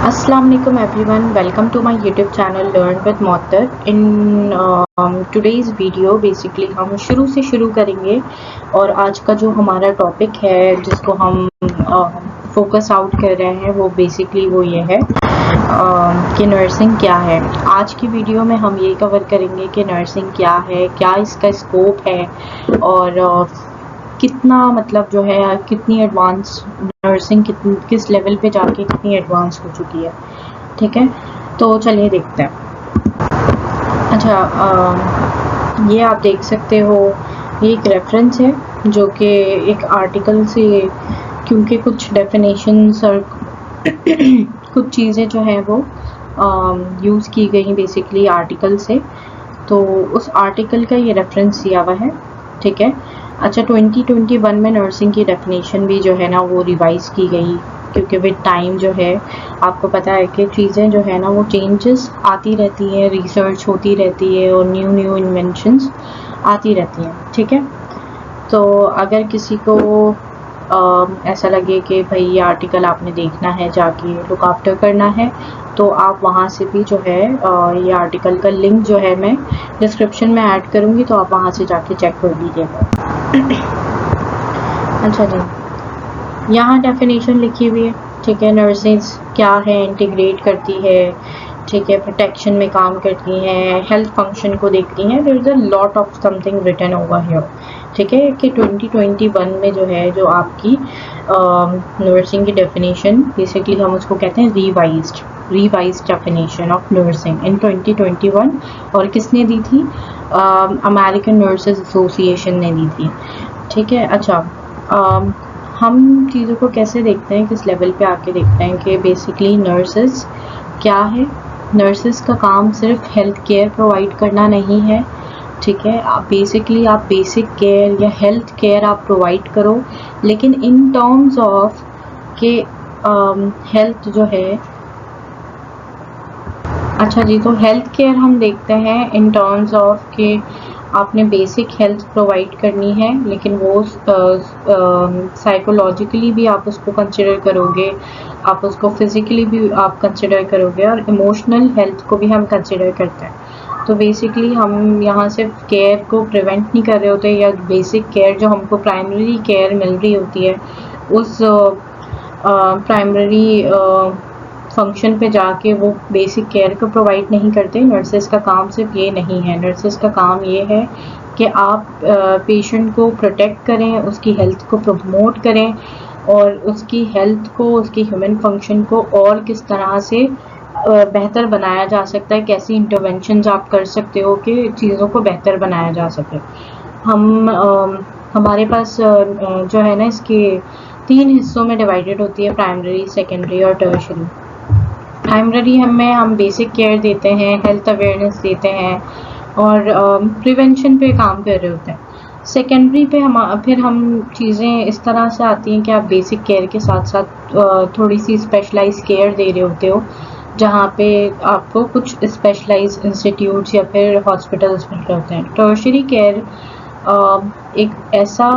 Assalamu alaikum everyone, welcome to my YouTube channel Learn with Motter. In today's video basically हम शुरू से शुरू करेंगे और आज का जो हमारा टॉपिक है जिसको हम फोकस आउट कर रहे हैं वो बेसिकली वो ये है कि नर्सिंग क्या है। आज की वीडियो में हम ये कवर करेंगे कि नर्सिंग क्या है, क्या इसका स्कोप है और कितना मतलब जो है कितनी एडवांस नर्सिंग किस लेवल पे जाके कितनी एडवांस हो चुकी है। ठीक है, तो चलिए देखते हैं। अच्छा, ये आप देख सकते हो, ये एक रेफरेंस है जो कि एक आर्टिकल से, क्योंकि कुछ डेफिनेशंस और कुछ चीज़ें जो है वो यूज़ की गई बेसिकली आर्टिकल से, तो उस आर्टिकल का ये रेफरेंस दिया हुआ है। ठीक है, अच्छा 2021 में नर्सिंग की डेफिनेशन भी जो है ना वो रिवाइज की गई, क्योंकि विद टाइम जो है आपको पता है कि चीज़ें जो है ना वो चेंजेस आती रहती हैं, रिसर्च होती रहती है और न्यू इन्वेंशंस आती रहती हैं। ठीक है, तो अगर किसी को ऐसा लगे कि भाई ये आर्टिकल आपने देखना है, जाके लुक आफ्टर करना है, तो आप वहाँ से भी जो है ये आर्टिकल का लिंक जो है मैं डिस्क्रिप्शन में ऐड करूँगी, तो आप वहाँ से जाके चेक कर लीजिएगा। अच्छा जी, यहाँ डेफिनेशन लिखी हुई है। ठीक है, नर्सिंग क्या है, इंटीग्रेट करती है, ठीक है, प्रोटेक्शन में काम करती हैं, हेल्थ फंक्शन को देखती हैं। There is a lot of something written over here. ठीक है, कि 2021 में जो है जो आपकी नर्सिंग की डेफिनेशन बेसिकली हम उसको कहते हैं रिवाइज्ड डेफिनेशन ऑफ नर्सिंग इन 2021। और किसने दी थी? अमेरिकन नर्सेज एसोसिएशन ने दी थी। ठीक है, अच्छा हम चीज़ों को कैसे देखते हैं, किस लेवल पे आके देखते हैं कि बेसिकली नर्सेज क्या है। नर्सेज का काम सिर्फ हेल्थ केयर प्रोवाइड करना नहीं है। ठीक है, आप बेसिक केयर या हेल्थ केयर आप प्रोवाइड करो, लेकिन इन टर्म्स ऑफ के हेल्थ जो है, अच्छा जी, तो हेल्थ केयर हम देखते हैं इन टर्म्स ऑफ के आपने बेसिक हेल्थ प्रोवाइड करनी है, लेकिन वो साइकोलॉजिकली भी आप उसको कंसिडर करोगे, आप उसको फिज़िकली भी आप कंसिडर करोगे, और इमोशनल हेल्थ को भी हम कंसिडर करते हैं। तो बेसिकली हम यहाँ सिर्फ केयर को प्रिवेंट नहीं कर रहे होते, या बेसिक केयर जो हमको प्राइमरी केयर मिल रही होती है उस प्राइमरी फंक्शन पे जाके वो बेसिक केयर को प्रोवाइड नहीं करते। नर्सेज का काम सिर्फ ये नहीं है, नर्सेज का काम ये है कि आप पेशेंट को प्रोटेक्ट करें, उसकी हेल्थ को प्रमोट करें, और उसकी हेल्थ को, उसकी ह्यूमन फंक्शन को और किस तरह से बेहतर बनाया जा सकता है, कैसी इंटरवेंशंस आप कर सकते हो कि चीज़ों को बेहतर बनाया जा सके। हमारे पास जो है ना इसके 3 हिस्सों में डिवाइडेड होती है, प्राइमरी, सेकेंडरी और टर्शरी। प्राइमरी में हम बेसिक केयर देते हैं, हेल्थ अवेयरनेस देते हैं और प्रिवेंशन पे काम कर रहे होते हैं। सेकेंडरी पे फिर हम चीज़ें इस तरह से आती हैं कि आप बेसिक केयर के साथ साथ थोड़ी सी स्पेशलाइज केयर दे रहे होते हो, जहाँ पे आपको कुछ स्पेशलाइज इंस्टीट्यूट्स या फिर हॉस्पिटल्स मिल रहे होते हैं। टर्शरी केयर एक ऐसा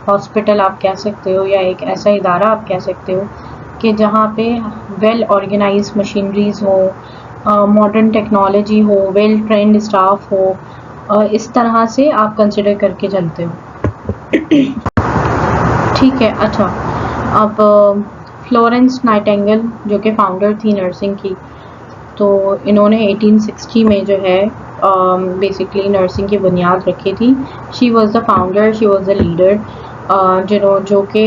हॉस्पिटल आप कह सकते हो, या एक ऐसा इदारा आप कह सकते हो कि जहाँ पे वेल ऑर्गेनाइज मशीनरीज हो, मॉडर्न टेक्नोलॉजी हो, वेल ट्रेंड स्टाफ हो, इस तरह से आप कंसिडर करके चलते हो। ठीक है, अच्छा, अब फ्लोरेंस नाइटिंगेल जो कि फाउंडर थी नर्सिंग की, तो इन्होंने 1860 में जो है बेसिकली नर्सिंग की बुनियाद रखी थी। She was the founder, she was the leader, जो कि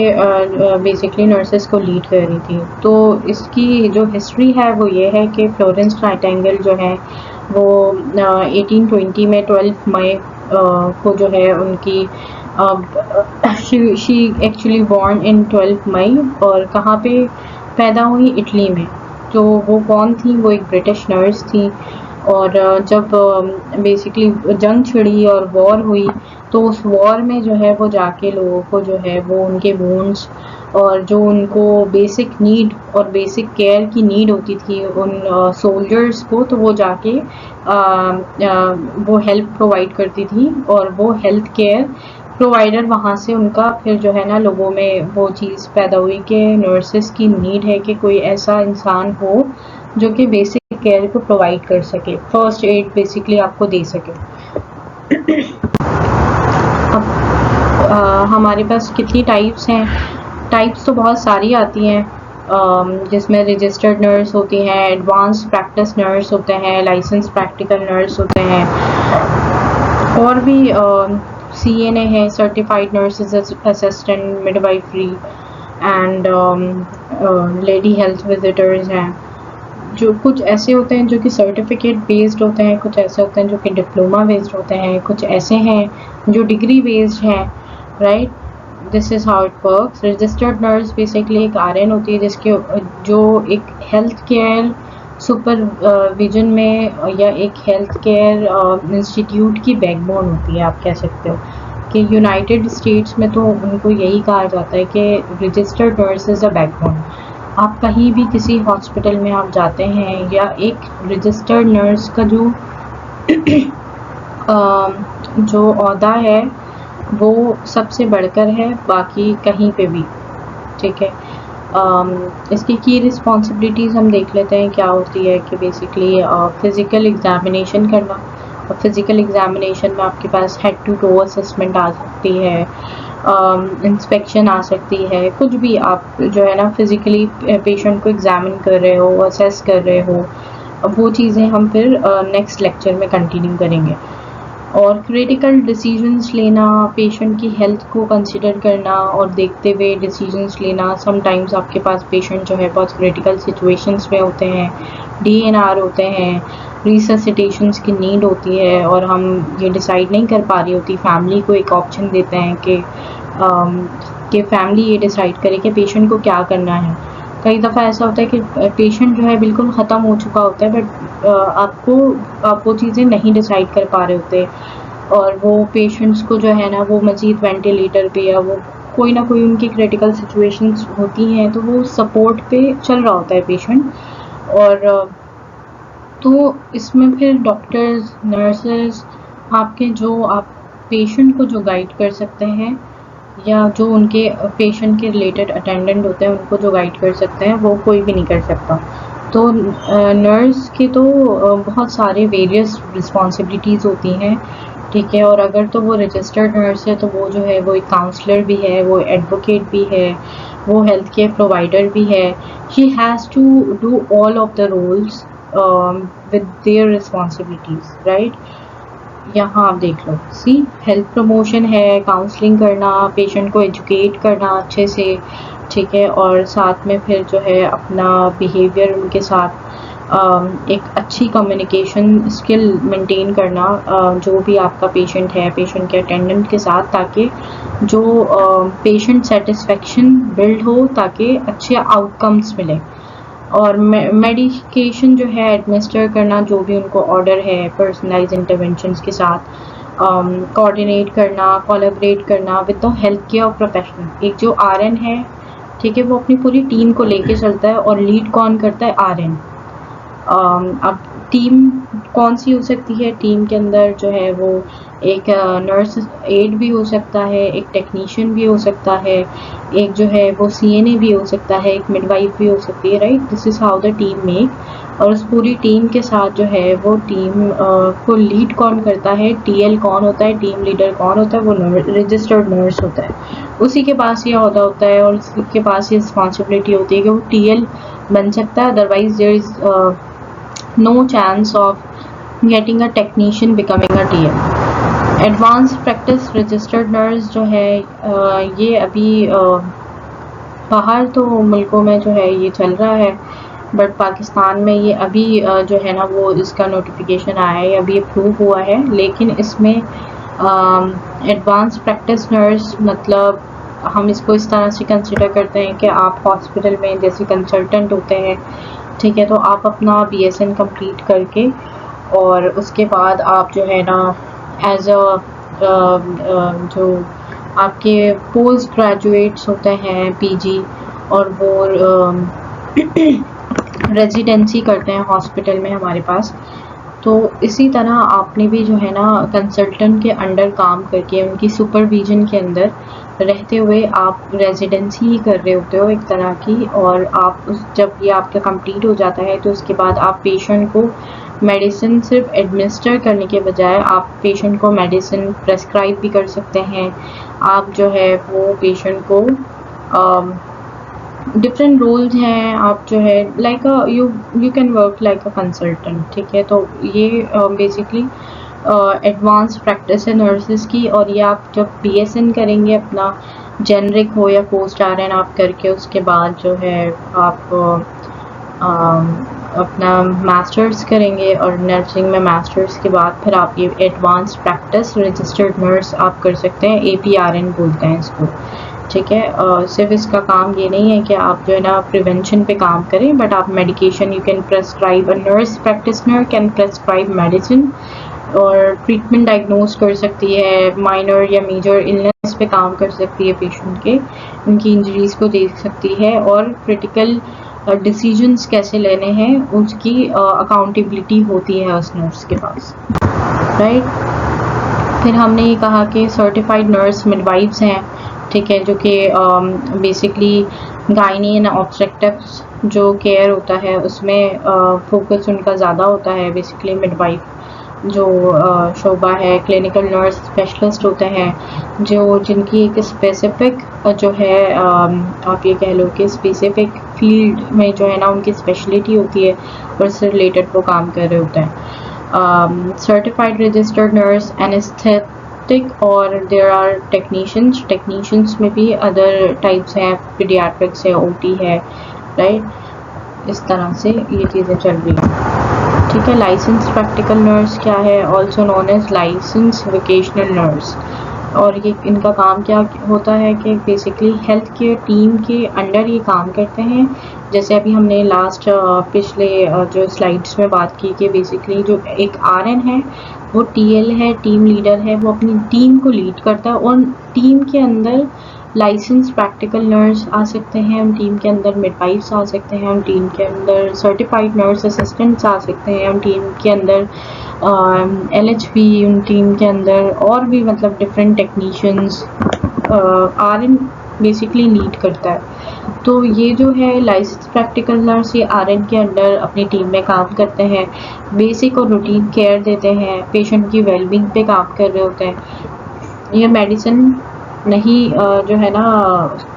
बेसिकली नर्सेस को लीड कर रही थी। तो इसकी जो हिस्ट्री है वो ये है कि फ्लोरेंस नाइटिंगेल जो है वो 1820 में 12 मई को जो है उनकी शी एक्चुअली बॉर्न इन 12 मई, और कहाँ पे पैदा हुई? इटली में। तो वो कौन थी? वो एक ब्रिटिश नर्स थी, और जब बेसिकली जंग छिड़ी और वॉर हुई, तो उस वॉर में जो है वो जाके लोगों को जो है वो उनके वुंड्स और जो उनको बेसिक नीड और बेसिक केयर की नीड होती थी उन सोल्जर्स को, तो वो जाके वो हेल्प प्रोवाइड करती थी, और वो हेल्थ केयर प्रोवाइडर वहाँ से उनका फिर जो है ना लोगों में वो चीज़ पैदा हुई कि नर्सेस की नीड है कि कोई ऐसा इंसान हो जो कि बेसिक केयर को प्रोवाइड कर सके, फर्स्ट एड बेसिकली आपको दे सके। अब हमारे पास कितनी टाइप्स हैं? टाइप्स तो बहुत सारी आती हैं, जिसमें रजिस्टर्ड नर्स होती हैं, एडवांस प्रैक्टिस नर्स होते हैं, लाइसेंस प्रैक्टिकल नर्स होते हैं, और भी CNA है, certified nurses assistant, midwifery and lady health visitors हैं। जो कुछ ऐसे होते हैं जो कि सर्टिफिकेट बेस्ड होते हैं, कुछ ऐसे होते हैं जो कि डिप्लोमा बेस्ड होते हैं, कुछ ऐसे हैं जो डिग्री बेस्ड हैं, right. This is how it works. Registered nurse basically एक RN होती है जिसके जो एक हेल्थ केयर सुपरविजन में या एक हेल्थ केयर इंस्टीट्यूट की बैकबोन होती है, आप कह सकते हो कि यूनाइटेड स्टेट्स में तो उनको यही कहा जाता है कि registered nurse is a backbone. आप कहीं भी किसी हॉस्पिटल में आप जाते हैं या एक रजिस्टर्ड नर्स का जो ओहदा है वो सबसे बढ़कर है बाकी कहीं पे भी, ठीक है। इसकी की रिस्पॉन्सिबिलिटीज़ हम देख लेते हैं क्या होती है कि बेसिकली फ़िज़िकल एग्ज़ामिनेशन करना, और फिज़िकल एग्ज़ामिनेशन में आपके पास हेड टू टो असेसमेंट आ सकती है, इंस्पेक्शन आ सकती है, कुछ भी आप जो है ना फिज़िकली पेशेंट को एग्ज़ामिन कर रहे हो, असेस कर रहे हो, वो चीज़ें हम फिर नेक्स्ट लेक्चर में कंटिन्यू करेंगे। और क्रिटिकल डिसीजंस लेना, पेशेंट की हेल्थ को कंसिडर करना और देखते हुए डिसीजंस लेना। समटाइम्स आपके पास पेशेंट जो है बहुत क्रिटिकल सिचुएशंस में होते हैं, DNR होते हैं, रिससिटेशंस की नीड होती है और हम ये डिसाइड नहीं कर पा रही होती, फैमिली को एक ऑप्शन देते हैं कि फैमिली ये डिसाइड करे कि पेशेंट को क्या करना है। कई दफ़ा ऐसा होता है कि पेशेंट जो है बिल्कुल ख़त्म हो चुका होता है, बट आप वो चीज़ें नहीं डिसाइड कर पा रहे होते, और वो पेशेंट्स को जो है ना वो मज़ीद वेंटिलेटर पे या वो कोई ना कोई उनकी क्रिटिकल सिचुएशंस होती हैं तो वो सपोर्ट पे चल रहा होता है पेशेंट। और तो इसमें फिर डॉक्टर्स, नर्सेस आप पेशेंट को जो गाइड कर सकते हैं या जो उनके पेशेंट के रिलेटेड अटेंडेंट होते हैं उनको जो गाइड कर सकते हैं वो कोई भी नहीं कर सकता। तो नर्स के तो बहुत सारे वेरियस रिस्पॉन्सिबिलिटीज़ होती हैं, ठीक है। और अगर तो वो रजिस्टर्ड नर्स है तो वो जो है वो एक काउंसलर भी है, वो एडवोकेट भी है, वो हेल्थ केयर प्रोवाइडर भी है। She has to do all of the roles with their responsibilities, right. यहाँ आप देख लो, सी हेल्थ प्रमोशन है, काउंसलिंग करना, पेशेंट को एजुकेट करना अच्छे से, ठीक है। और साथ में फिर जो है अपना बिहेवियर उनके साथ एक अच्छी कम्युनिकेशन स्किल मेंटेन करना, जो भी आपका पेशेंट है, पेशेंट के अटेंडेंट के साथ, ताकि जो पेशेंट सेटिस्फेक्शन बिल्ड हो, ताकि अच्छे आउटकम्स मिले। और मेडिकेशन जो है एडमिनिस्टर करना, जो भी उनको ऑर्डर है, पर्सनलाइज इंटरवेंशंस के साथ कोऑर्डिनेट करना, कोलैबोरेट करना with the health care professional. एक जो RN है, ठीक है, वो अपनी पूरी टीम को लेके चलता है और लीड कौन करता है? RN। अब टीम कौन सी हो सकती है? टीम के अंदर जो है वो एक नर्स एड भी हो सकता है, एक टेक्नीशियन भी हो सकता है, एक जो है वो CNA भी हो सकता है, एक मिडवाइफ भी हो सकती है, right. This is how the team make. और उस पूरी टीम के साथ जो है वो टीम को लीड कौन करता है? TL कौन होता है? टीम लीडर कौन होता है? वो रजिस्टर्ड नर्स होता है। उसी के पास ये अहदा होता है और उसके पास ये रिस्पॉन्सिबिलिटी होती है कि वो TL बन सकता है, otherwise there is no chance of getting a technician becoming a TL। Advance practice registered nurse जो है ये अभी बाहर तो मुल्कों में जो है ये चल रहा है, बट पाकिस्तान में ये अभी जो है ना वो इसका नोटिफिकेशन आया है, अभी अप्रूव हुआ है। लेकिन इसमें एडवांस प्रैक्टिस नर्स मतलब हम इसको इस तरह से कंसिडर करते हैं कि आप हॉस्पिटल में जैसे कंसल्टेंट होते हैं, ठीक है, तो आप अपना BSN कंप्लीट करके और उसके बाद आप जो है ना एज जो आपके पोस्ट ग्रेजुएट्स होते हैं PG, और वो रेजिडेंसी करते हैं हॉस्पिटल में हमारे पास, तो इसी तरह आपने भी जो है ना कंसल्टेंट के अंडर काम करके, उनकी सुपरविजन के अंदर रहते हुए आप रेजिडेंसी ही कर रहे होते हो एक तरह की, और आप जब ये आपका कंप्लीट हो जाता है तो उसके बाद आप पेशेंट को मेडिसिन सिर्फ एडमिनिस्टर करने के बजाय आप पेशेंट को मेडिसिन प्रेस्क्राइब भी कर सकते हैं। आप जो है वो पेशेंट को डिफरेंट रोल्स हैं, आप जो है like you can work like a consultant, ठीक है। तो ये बेसिकली एडवांस प्रैक्टिस है नर्सेस की, और ये आप जब BSN करेंगे अपना जेनरिक हो या पोस्ट RN आप करके, उसके बाद जो है आप अपना मास्टर्स करेंगे, और नर्सिंग में मास्टर्स के बाद फिर आप ये एडवांस प्रैक्टिस रजिस्टर्ड नर्स आप कर सकते हैं, APRN बोलते हैं इसको, ठीक है। सिर्फ इसका काम ये नहीं है कि आप जो है ना प्रिवेंशन पे काम करें, बट आप medication you can prescribe, a nurse practitioner can prescribe medicine, और ट्रीटमेंट डायग्नोज कर सकती है, माइनर या मेजर इलनेस पे काम कर सकती है पेशेंट के, उनकी इंजरीज को देख सकती है, और क्रिटिकल डिसीजंस कैसे लेने हैं उसकी अकाउंटेबिलिटी होती है उस नर्स के पास, राइट। फिर हमने ये कहा कि सर्टिफाइड नर्स मिडवाइफ्स हैं, ठीक है, जो कि बेसिकली गायनी एंड ऑब्स्टेट्रिक्स जो केयर होता है उसमें फोकस उनका ज़्यादा होता है। बेसिकली मिडवाइफ जो शोबा है, क्लिनिकल नर्स स्पेशलिस्ट होते हैं जो जिनकी एक स्पेसिफिक जो है आप ये कह लो कि स्पेसिफिक फील्ड में जो है ना उनकी स्पेशलिटी होती है, और उससे रिलेटेड वो काम कर रहे होते हैं। सर्टिफाइड रजिस्टर्ड नर्स एनेस्थेटिक, और देयर आर टेक्नीशियंस में भी अदर टाइप्स हैं, पीडियाट्रिक्स है, OT है, राइट। इस तरह से ये चीज़ें चल रही हैं, ठीक है। लाइसेंस प्रैक्टिकल नर्स क्या है, also known as licence vocational nurse, और ये इनका काम क्या होता है कि बेसिकली हेल्थ केयर टीम के अंडर ये काम करते हैं। जैसे अभी हमने लास्ट पिछले जो स्लाइड्स में बात की कि बेसिकली जो एक RN है वो TL है, टीम लीडर है, वो अपनी टीम को लीड करता है, और टीम के अंदर लाइसेंस प्रैक्टिकल नर्स आ सकते हैं, उन टीम के अंदर मिडवाइफ्स आ सकते हैं, उन टीम के अंदर सर्टिफाइड नर्स असिस्टेंट्स आ सकते हैं, उन टीम के अंदर LHP, उन टीम के अंदर और भी मतलब different technicians RN basically lead करता है। तो ये जो है लाइसेंस प्रैक्टिकल नर्स ये RN के अंडर अपनी टीम में काम करते हैं, बेसिक और रूटीन केयर देते हैं, पेशेंट की वेलबींग पे काम कर रहे होते हैं। ये मेडिसिन नहीं जो है ना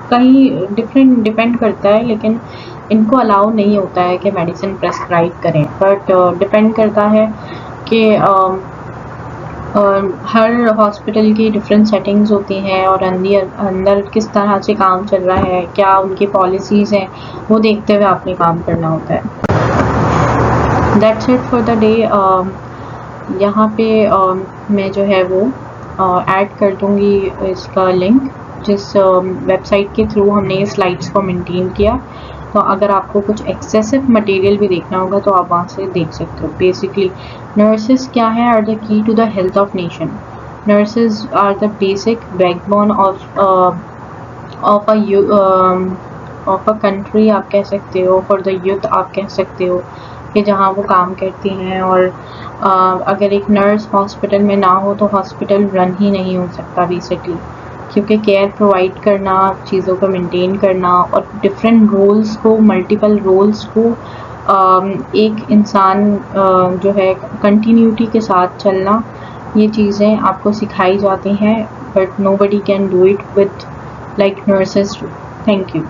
कहीं डिपेंड करता है, लेकिन इनको अलाउ नहीं होता है कि मेडिसिन प्रेस्क्राइब करें, बट डिपेंड करता है कि हर हॉस्पिटल की डिफरेंट सेटिंग्स होती हैं, और अंदर किस तरह से काम चल रहा है, क्या उनकी पॉलिसीज़ हैं, वो देखते हुए आपने काम करना होता है। That's it for the day. यहाँ पे मैं जो है वो ऐड कर दूँगी इसका लिंक, जिस वेबसाइट के थ्रू हमने ये स्लाइड्स को मेंटेन किया। तो अगर आपको कुछ एक्सेसिव मटेरियल भी देखना होगा तो आप वहाँ से देख सकते हो। बेसिकली नर्सेस क्या है, are the key to the health of nation. Nurses are the basic backbone of a country आप कह सकते हो, फॉर द यूथ आप कह सकते हो, कि जहाँ वो काम करती हैं। और अगर एक नर्स हॉस्पिटल में ना हो तो हॉस्पिटल रन ही नहीं हो सकता बेसिकली, क्योंकि केयर प्रोवाइड करना, चीज़ों को मेंटेन करना, और डिफरेंट रोल्स को, मल्टीपल रोल्स को एक इंसान जो है कंटिन्यूटी के साथ चलना, ये चीज़ें आपको सिखाई जाती हैं, but nobody can do it with like nurses. Thank you.